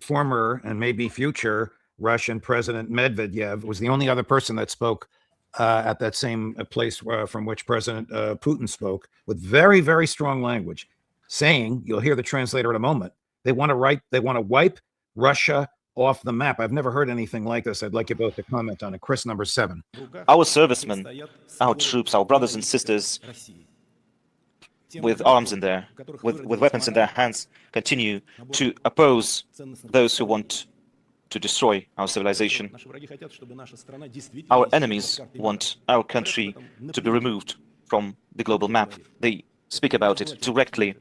former and maybe future Russian President Medvedev was the only other person that spoke at that same place from which President Putin spoke, with very, very strong language, saying, you'll hear the translator in a moment, they want to wipe Russia off the map. I've never heard anything like this. I'd like you both to comment on it. Chris, number 7. Our servicemen, our troops, our brothers and sisters, with arms in their, with weapons in their hands, continue to oppose those who want to destroy our civilization. Our enemies want our country to be removed from the global map. They speak about it directly.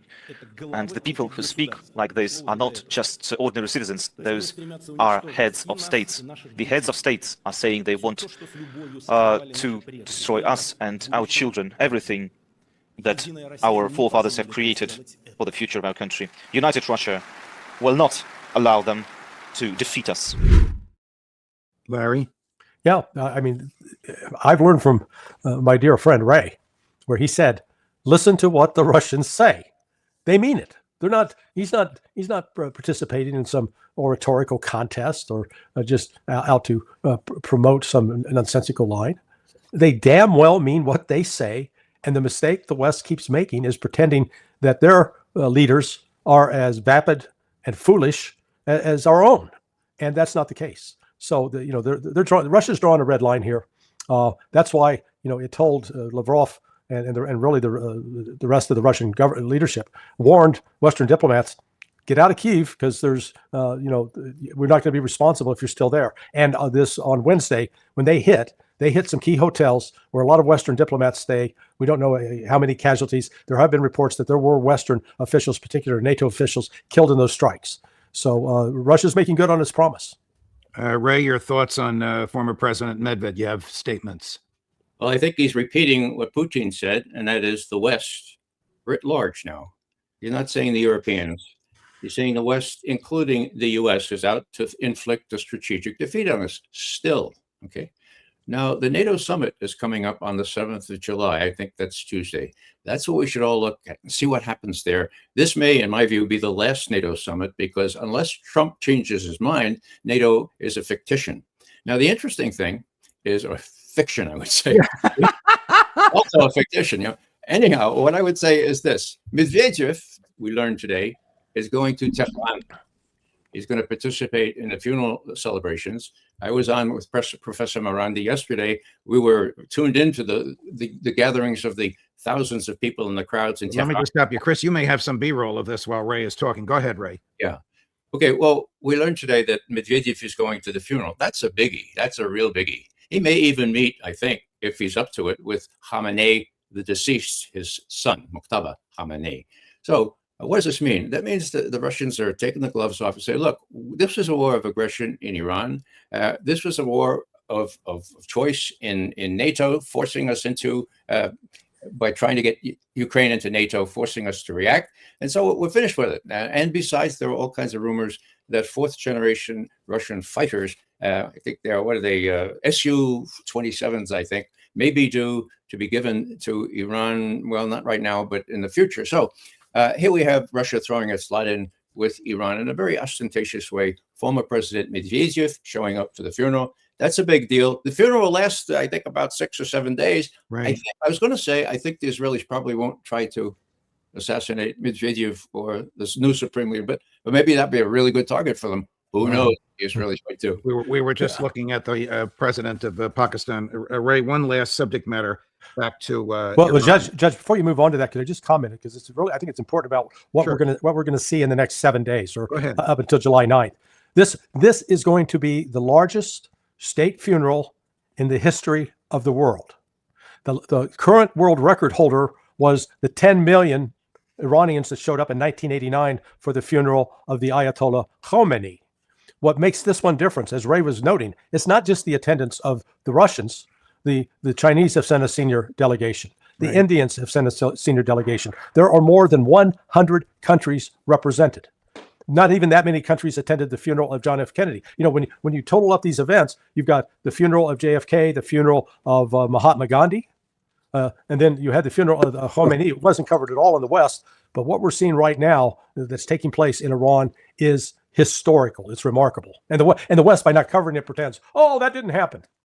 And the people who speak like this are not just ordinary citizens. Those are heads of states. The heads of states are saying they want to destroy us and our children, everything that our forefathers have created for the future of our country. United Russia will not allow them to defeat us. Larry? Yeah, I mean, I've learned from my dear friend Ray, where he said, listen to what the Russians say. They mean it. They're not. He's not participating in some oratorical contest or just out to promote some nonsensical line. They damn well mean what they say. And the mistake the West keeps making is pretending that their leaders are as vapid and foolish as our own, and that's not the case. So Russia's drawing a red line here. That's why it told Lavrov and really the rest of the Russian leadership warned Western diplomats, get out of Kyiv because there's we're not going to be responsible if you're still there. And this on Wednesday when they hit some key hotels where a lot of Western diplomats stay. We don't know how many casualties. There have been reports that there were Western officials, particularly NATO officials, killed in those strikes. So Russia's making good on its promise. Ray, your thoughts on former President Medvedev's statements? Well, I think he's repeating what Putin said, and that is the West writ large now. You're not saying the Europeans. You're saying the West, including the U.S., is out to inflict a strategic defeat on us still. Okay. Now, the NATO summit is coming up on the 7th of July. I think that's Tuesday. That's what we should all look at and see what happens there. This may, in my view, be the last NATO summit because unless Trump changes his mind, NATO is a fictition. Now, the interesting thing is, or fiction, I would say, also a fictition. Anyhow, what I would say is this. Medvedev, we learned today, is going to Tehran. He's going to participate in the funeral celebrations. I was on with Professor Morandi yesterday. We were tuned into the gatherings of the thousands of people in the crowds in Tehran. Let me just stop you. Chris, you may have some B-roll of this while Ray is talking. Go ahead, Ray. Yeah. Okay, well, we learned today that Medvedev is going to the funeral. That's a biggie. That's a real biggie. He may even meet, I think, if he's up to it, with Khamenei, the deceased, his son, Muqtada Khamenei. So what does this mean? That means that the Russians are taking the gloves off and say, look, this was a war of aggression in Iran. This was a war of choice in NATO, forcing us into, by trying to get Ukraine into NATO, forcing us to react. And so we're finished with it. And besides, there are all kinds of rumors that fourth generation Russian fighters, I think they're, what are they, Su-27s, I think, may be due to be given to Iran. Well, not right now, but in the future. So here we have Russia throwing its lot in with Iran in a very ostentatious way. Former President Medvedev showing up to the funeral. That's a big deal. The funeral will last, I think, about 6 or 7 days. Right. I was going to say, I think the Israelis probably won't try to assassinate Medvedev or this new supreme leader, but maybe that'd be a really good target for them. Who knows? The Israelis might too. We were just looking at the president of Pakistan. Ray, one last subject matter back to well, Judge, before you move on to that, could I just comment, because it's really, I think it's important about what we're gonna see in the next 7 days or up until July 9th. This is going to be the largest state funeral in the history of the world. The current world record holder was the 10 million Iranians that showed up in 1989 for the funeral of the Ayatollah Khomeini. What makes this one different, as Ray was noting, it's not just the attendance of the Russians. The Chinese have sent a senior delegation. The Indians have sent a senior delegation. There are more than 100 countries represented. Not even that many countries attended the funeral of John F. Kennedy. You know, when you total up these events, you've got the funeral of JFK, the funeral of Mahatma Gandhi, and then you had the funeral of Khomeini. It wasn't covered at all in the West, but what we're seeing right now that's taking place in Iran is historical. It's remarkable. And the West, by not covering it, pretends, oh, that didn't happen.